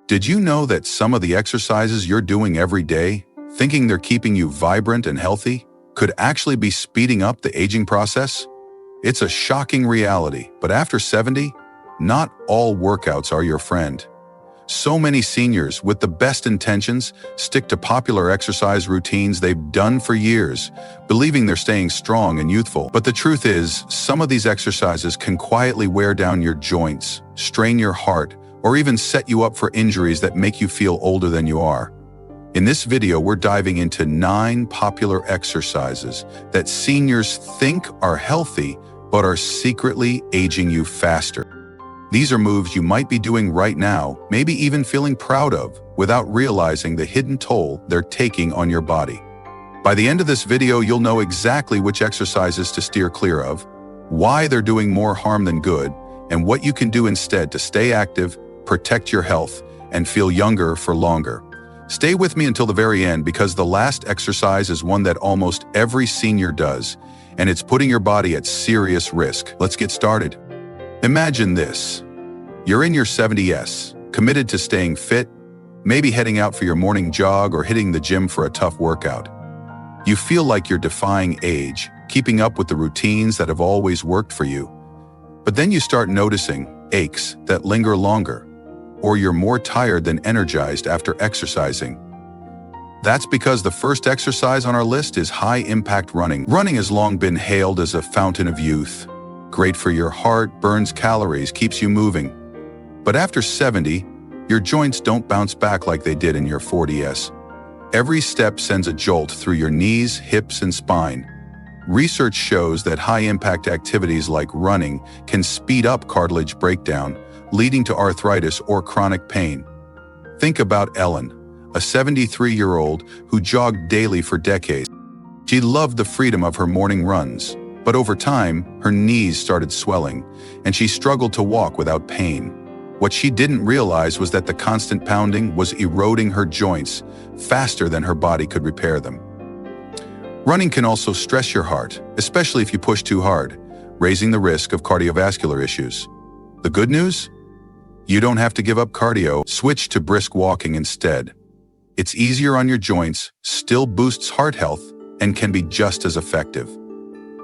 Did you know that some of the exercises you're doing every day, thinking they're keeping you vibrant and healthy, could actually be speeding up the aging process? It's a shocking reality, but after 70, not all workouts are your friend. So many seniors with the best intentions stick to popular exercise routines they've done for years, believing they're staying strong and youthful. But the truth is, some of these exercises can quietly wear down your joints, strain your heart, or even set you up for injuries that make you feel older than you are. In this video, we're diving into 9 popular exercises that seniors think are healthy, but are secretly aging you faster. These are moves you might be doing right now, maybe even feeling proud of, without realizing the hidden toll they're taking on your body. By the end of this video, you'll know exactly which exercises to steer clear of, why they're doing more harm than good, and what you can do instead to stay active, protect your health, and feel younger for longer. Stay with me until the very end, because the last exercise is one that almost every senior does, and it's putting your body at serious risk. Let's get started. Imagine this. You're in your 70s, committed to staying fit, maybe heading out for your morning jog or hitting the gym for a tough workout. You feel like you're defying age, keeping up with the routines that have always worked for you. But then you start noticing aches that linger longer, or you're more tired than energized after exercising. That's because the first exercise on our list is high-impact running. Running has long been hailed as a fountain of youth. Great for your heart, burns calories, keeps you moving. But after 70, your joints don't bounce back like they did in your 40s. Every step sends a jolt through your knees, hips, and spine. Research shows that high-impact activities like running can speed up cartilage breakdown, leading to arthritis or chronic pain. Think about Ellen, a 73-year-old who jogged daily for decades. She loved the freedom of her morning runs. But over time, her knees started swelling, and she struggled to walk without pain. What she didn't realize was that the constant pounding was eroding her joints faster than her body could repair them. Running can also stress your heart, especially if you push too hard, raising the risk of cardiovascular issues. The good news? You don't have to give up cardio. Switch to brisk walking instead. It's easier on your joints, still boosts heart health, and can be just as effective.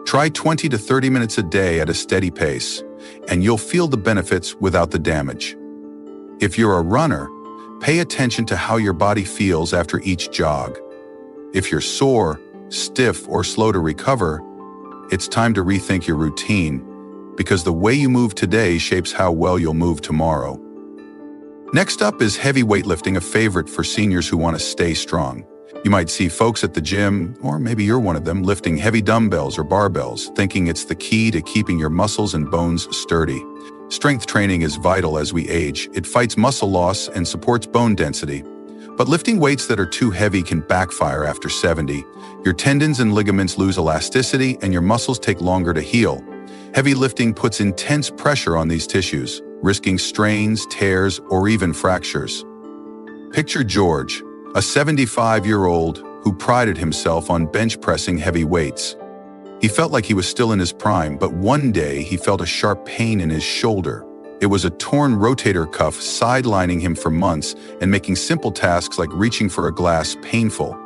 Try 20 to 30 minutes a day at a steady pace, and you'll feel the benefits without the damage. If you're a runner, pay attention to how your body feels after each jog. If you're sore, stiff, or slow to recover, it's time to rethink your routine, because the way you move today shapes how well you'll move tomorrow. Next up is heavy weightlifting, a favorite for seniors who want to stay strong. You might see folks at the gym, or maybe you're one of them, lifting heavy dumbbells or barbells, thinking it's the key to keeping your muscles and bones sturdy. Strength training is vital as we age. It fights muscle loss and supports bone density. But lifting weights that are too heavy can backfire after 70. Your tendons and ligaments lose elasticity, and your muscles take longer to heal. Heavy lifting puts intense pressure on these tissues, risking strains, tears, or even fractures. Picture George, a 75-year-old who prided himself on bench pressing heavy weights. He felt like he was still in his prime, but one day he felt a sharp pain in his shoulder. It was a torn rotator cuff sidelining him for months and making simple tasks like reaching for a glass painful.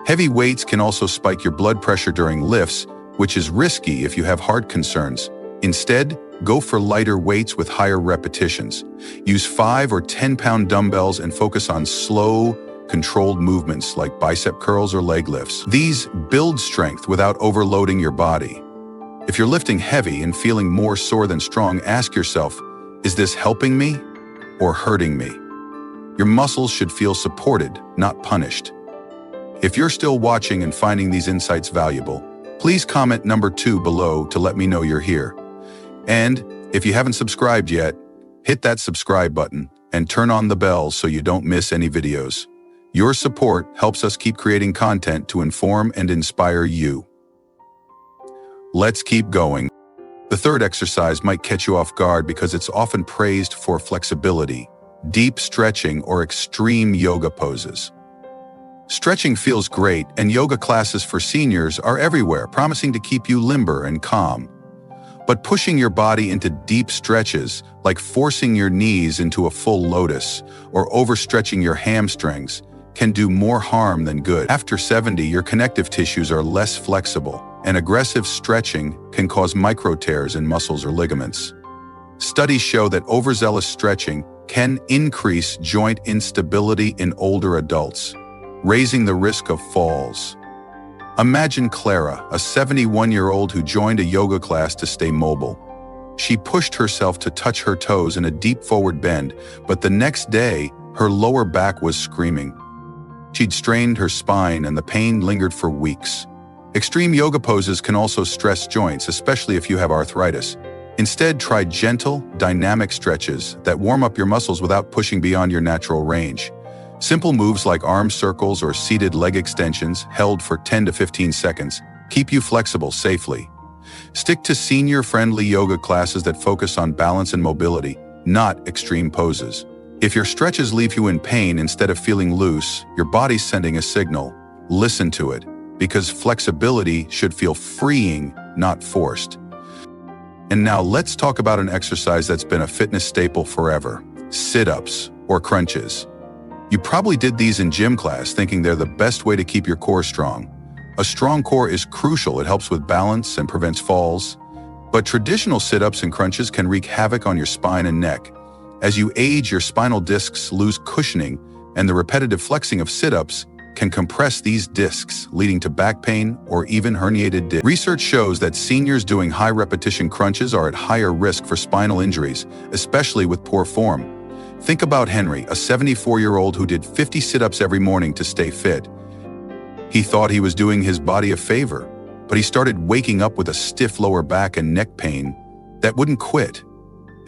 Heavy weights can also spike your blood pressure during lifts, which is risky if you have heart concerns. Instead, go for lighter weights with higher repetitions. Use 5 or 10-pound dumbbells and focus on slow, controlled movements like bicep curls or leg lifts. These build strength without overloading your body. If you're lifting heavy and feeling more sore than strong, ask yourself, is this helping me or hurting me? Your muscles should feel supported, not punished. If you're still watching and finding these insights valuable, please comment number 2 below to let me know you're here. And if you haven't subscribed yet, hit that subscribe button and turn on the bell so you don't miss any videos. Your support helps us keep creating content to inform and inspire you. Let's keep going. The third exercise might catch you off guard because it's often praised for flexibility, deep stretching, or extreme yoga poses. Stretching feels great, and yoga classes for seniors are everywhere, promising to keep you limber and calm. But pushing your body into deep stretches, like forcing your knees into a full lotus or overstretching your hamstrings, can do more harm than good. After 70, your connective tissues are less flexible, and aggressive stretching can cause micro tears in muscles or ligaments. Studies show that overzealous stretching can increase joint instability in older adults, raising the risk of falls. Imagine Clara, a 71-year-old who joined a yoga class to stay mobile. She pushed herself to touch her toes in a deep forward bend, but the next day, her lower back was screaming. She'd strained her spine and the pain lingered for weeks. Extreme yoga poses can also stress joints, especially if you have arthritis. Instead, try gentle, dynamic stretches that warm up your muscles without pushing beyond your natural range. Simple moves like arm circles or seated leg extensions, held for 10 to 15 seconds, keep you flexible safely. Stick to senior-friendly yoga classes that focus on balance and mobility, not extreme poses. If your stretches leave you in pain instead of feeling loose, your body's sending a signal. Listen to it, because flexibility should feel freeing, not forced. And now let's talk about an exercise that's been a fitness staple forever: sit-ups or crunches. You probably did these in gym class thinking they're the best way to keep your core strong. A strong core is crucial. It helps with balance and prevents falls. But traditional sit-ups and crunches can wreak havoc on your spine and neck. As you age, your spinal discs lose cushioning, and the repetitive flexing of sit-ups can compress these discs, leading to back pain or even herniated discs. Research shows that seniors doing high-repetition crunches are at higher risk for spinal injuries, especially with poor form. Think about Henry, a 74-year-old who did 50 sit-ups every morning to stay fit. He thought he was doing his body a favor, but he started waking up with a stiff lower back and neck pain that wouldn't quit.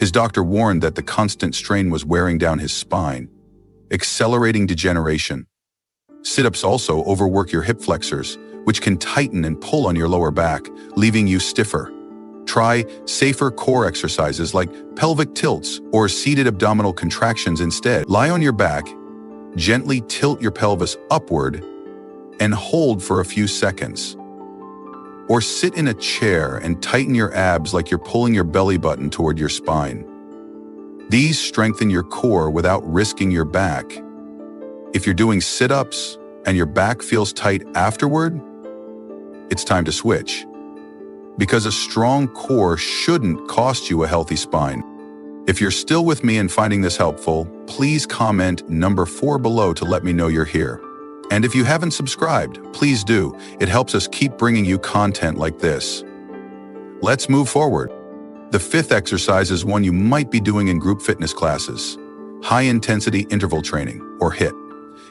His doctor warned that the constant strain was wearing down his spine, accelerating degeneration. Sit-ups also overwork your hip flexors, which can tighten and pull on your lower back, leaving you stiffer. Try safer core exercises like pelvic tilts or seated abdominal contractions instead. Lie on your back, gently tilt your pelvis upward, and hold for a few seconds. Or sit in a chair and tighten your abs like you're pulling your belly button toward your spine. These strengthen your core without risking your back. If you're doing sit-ups and your back feels tight afterward, it's time to switch. Because a strong core shouldn't cost you a healthy spine. If you're still with me and finding this helpful, please comment number 4 below to let me know you're here. And if you haven't subscribed, please do. It helps us keep bringing you content like this. Let's move forward. The 5th exercise is one you might be doing in group fitness classes: high-intensity interval training, or HIIT.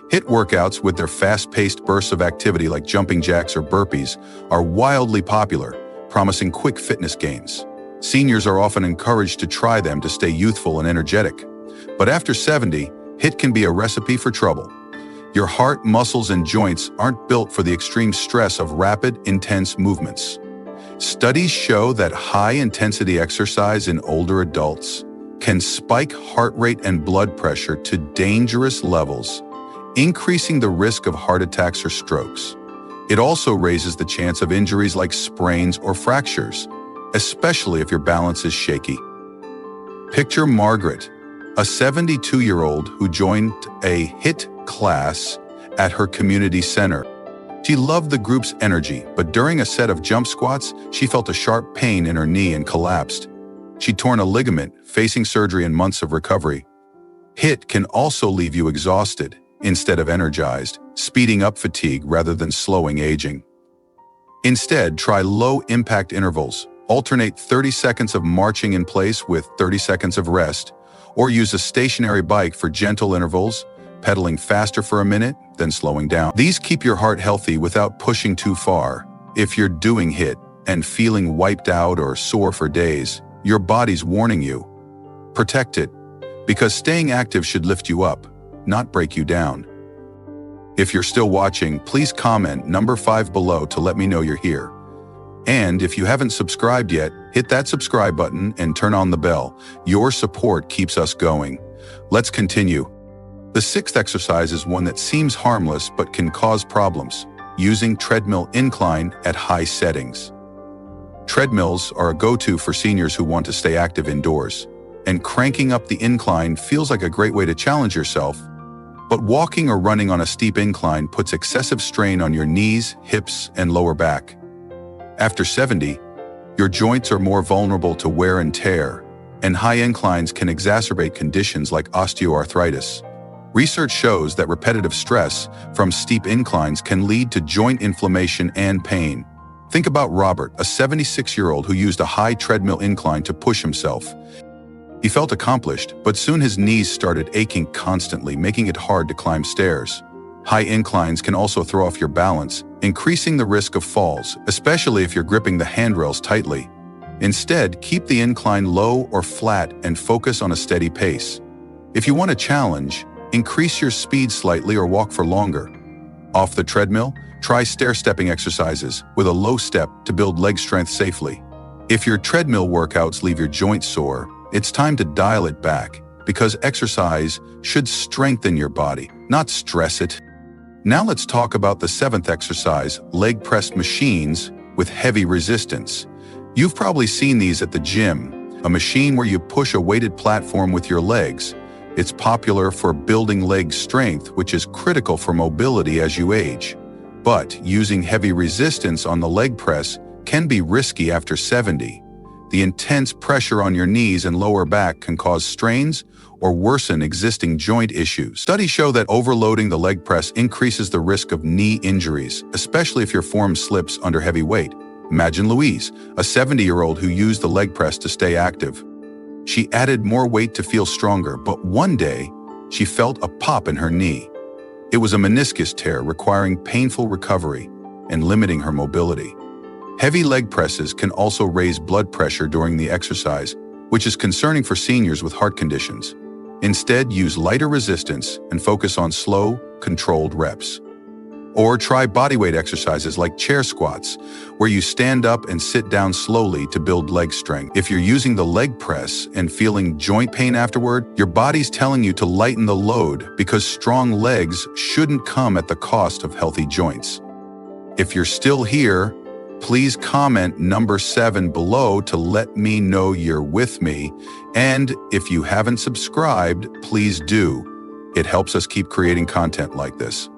HIIT workouts, with their fast-paced bursts of activity like jumping jacks or burpees, are wildly popular, promising quick fitness gains. Seniors are often encouraged to try them to stay youthful and energetic. But after 70, HIIT can be a recipe for trouble. Your heart, muscles, and joints aren't built for the extreme stress of rapid, intense movements. Studies show that high-intensity exercise in older adults can spike heart rate and blood pressure to dangerous levels, increasing the risk of heart attacks or strokes. It also raises the chance of injuries like sprains or fractures, especially if your balance is shaky. Picture Margaret, a 72-year-old who joined a HIIT class at her community center. She loved the group's energy, but during a set of jump squats, she felt a sharp pain in her knee and collapsed. She'd torn a ligament, facing surgery and months of recovery. HIIT can also leave you exhausted instead of energized, speeding up fatigue rather than slowing aging. Instead, try low-impact intervals. Alternate 30 seconds of marching in place with 30 seconds of rest, or use a stationary bike for gentle intervals, pedaling faster for a minute, then slowing down. These keep your heart healthy without pushing too far. If you're doing HIIT and feeling wiped out or sore for days, your body's warning you. Protect it, because staying active should lift you up, not break you down. If you're still watching, please comment number 5 below to let me know you're here. And if you haven't subscribed yet, hit that subscribe button and turn on the bell. Your support keeps us going. Let's continue. The 6th exercise is one that seems harmless but can cause problems: using treadmill incline at high settings. Treadmills are a go-to for seniors who want to stay active indoors, and cranking up the incline feels like a great way to challenge yourself. But walking or running on a steep incline puts excessive strain on your knees, hips, and lower back. After 70, your joints are more vulnerable to wear and tear, and high inclines can exacerbate conditions like osteoarthritis. Research shows that repetitive stress from steep inclines can lead to joint inflammation and pain. Think about Robert, a 76-year-old who used a high treadmill incline to push himself. He felt accomplished, but soon his knees started aching constantly, making it hard to climb stairs. High inclines can also throw off your balance, increasing the risk of falls, especially if you're gripping the handrails tightly. Instead, keep the incline low or flat and focus on a steady pace. If you want a challenge, increase your speed slightly or walk for longer. Off the treadmill, try stair-stepping exercises with a low step to build leg strength safely. If your treadmill workouts leave your joints sore, it's time to dial it back, because exercise should strengthen your body, not stress it. Now let's talk about the seventh exercise, leg press machines with heavy resistance. You've probably seen these at the gym, a machine where you push a weighted platform with your legs. It's popular for building leg strength, which is critical for mobility as you age. But using heavy resistance on the leg press can be risky after 70. The intense pressure on your knees and lower back can cause strains or worsen existing joint issues. Studies show that overloading the leg press increases the risk of knee injuries, especially if your form slips under heavy weight. Imagine Louise, a 70-year-old who used the leg press to stay active. She added more weight to feel stronger, but one day, she felt a pop in her knee. It was a meniscus tear requiring painful recovery and limiting her mobility. Heavy leg presses can also raise blood pressure during the exercise, which is concerning for seniors with heart conditions. Instead, use lighter resistance and focus on slow, controlled reps. Or try bodyweight exercises like chair squats, where you stand up and sit down slowly to build leg strength. If you're using the leg press and feeling joint pain afterward, your body's telling you to lighten the load, because strong legs shouldn't come at the cost of healthy joints. If you're still here, please comment number 7 below to let me know you're with me. And if you haven't subscribed, please do. It helps us keep creating content like this.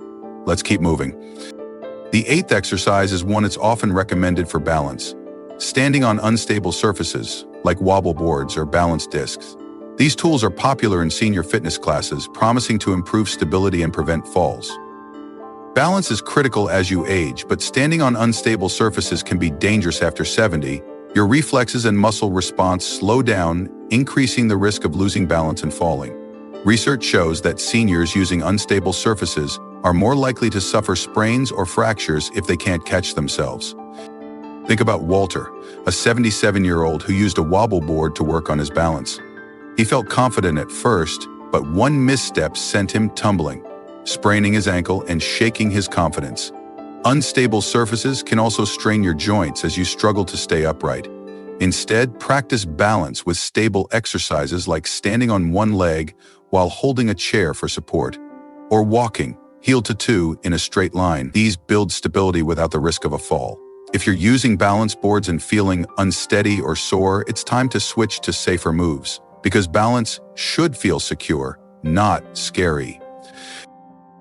Let's keep moving. The 8th exercise is one that's often recommended for balance. Standing on unstable surfaces, like wobble boards or balance discs. These tools are popular in senior fitness classes, promising to improve stability and prevent falls. Balance is critical as you age, but standing on unstable surfaces can be dangerous after 70. Your reflexes and muscle response slow down, increasing the risk of losing balance and falling. Research shows that seniors using unstable surfaces are more likely to suffer sprains or fractures if they can't catch themselves. Think about Walter, a 77-year-old who used a wobble board to work on his balance. He felt confident at first, but one misstep sent him tumbling, spraining his ankle and shaking his confidence. Unstable surfaces can also strain your joints as you struggle to stay upright. Instead, practice balance with stable exercises like standing on one leg while holding a chair for support, or walking heel to toe in a straight line. These build stability without the risk of a fall. If you're using balance boards and feeling unsteady or sore, it's time to switch to safer moves, because balance should feel secure, not scary.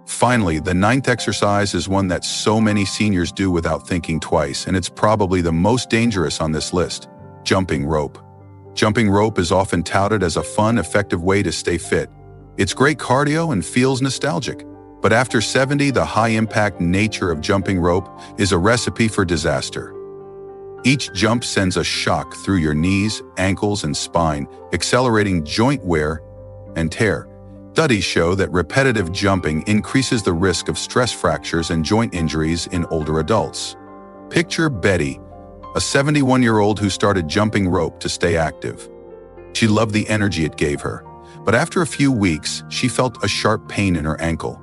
Finally, the 9th exercise is one that so many seniors do without thinking twice, and it's probably the most dangerous on this list: jumping rope. Jumping rope is often touted as a fun, effective way to stay fit. It's great cardio and feels nostalgic. But after 70, the high-impact nature of jumping rope is a recipe for disaster. Each jump sends a shock through your knees, ankles, and spine, accelerating joint wear and tear. Studies show that repetitive jumping increases the risk of stress fractures and joint injuries in older adults. Picture Betty, a 71-year-old who started jumping rope to stay active. She loved the energy it gave her, but after a few weeks, she felt a sharp pain in her ankle.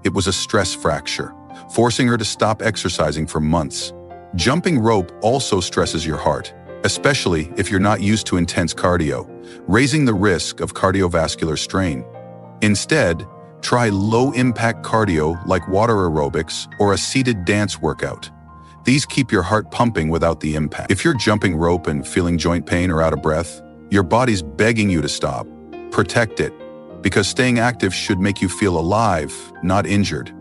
It was a stress fracture, forcing her to stop exercising for months. Jumping rope also stresses your heart, especially if you're not used to intense cardio, raising the risk of cardiovascular strain. Instead, try low-impact cardio like water aerobics or a seated dance workout. These keep your heart pumping without the impact. If you're jumping rope and feeling joint pain or out of breath, your body's begging you to stop. Protect it, because staying active should make you feel alive, not injured.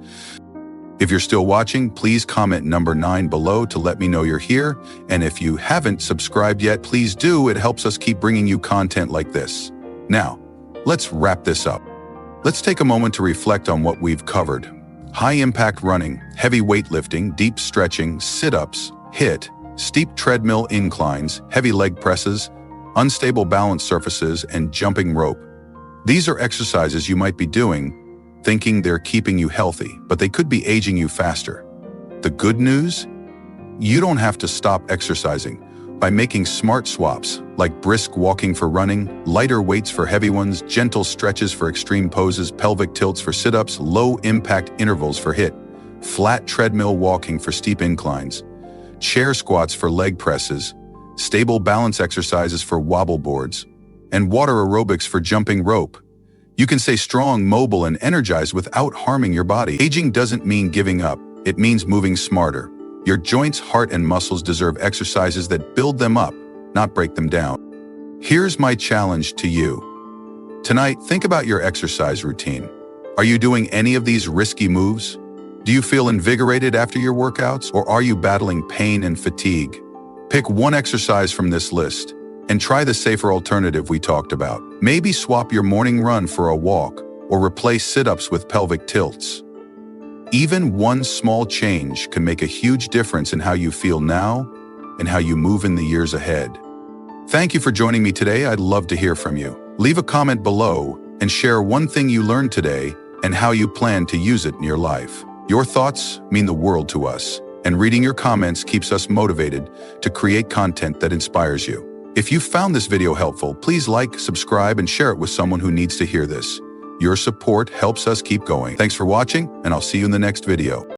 If you're still watching, please comment number 9 below to let me know you're here. And if you haven't subscribed yet, please do. It helps us keep bringing you content like this. Now, let's wrap this up. Let's take a moment to reflect on what we've covered. High-impact running, heavy weightlifting, deep stretching, sit-ups, HIIT, steep treadmill inclines, heavy leg presses, unstable balance surfaces, and jumping rope. These are exercises you might be doing, thinking they're keeping you healthy, but they could be aging you faster. The good news? You don't have to stop exercising. By making smart swaps, like brisk walking for running, lighter weights for heavy ones, gentle stretches for extreme poses, pelvic tilts for sit-ups, low-impact intervals for HIIT, flat treadmill walking for steep inclines, chair squats for leg presses, stable balance exercises for wobble boards, and water aerobics for jumping rope. You can stay strong, mobile, and energized without harming your body. Aging doesn't mean giving up. It means moving smarter. Your joints, heart, and muscles deserve exercises that build them up, not break them down. Here's my challenge to you. Tonight, think about your exercise routine. Are you doing any of these risky moves? Do you feel invigorated after your workouts, or are you battling pain and fatigue? Pick one exercise from this list and try the safer alternative we talked about. Maybe swap your morning run for a walk or replace sit-ups with pelvic tilts. Even one small change can make a huge difference in how you feel now and how you move in the years ahead. Thank you for joining me today. I'd love to hear from you. Leave a comment below and share one thing you learned today and how you plan to use it in your life. Your thoughts mean the world to us, and reading your comments keeps us motivated to create content that inspires you. If you found this video helpful, please like, subscribe, and share it with someone who needs to hear this. Your support helps us keep going. Thanks for watching, and I'll see you in the next video.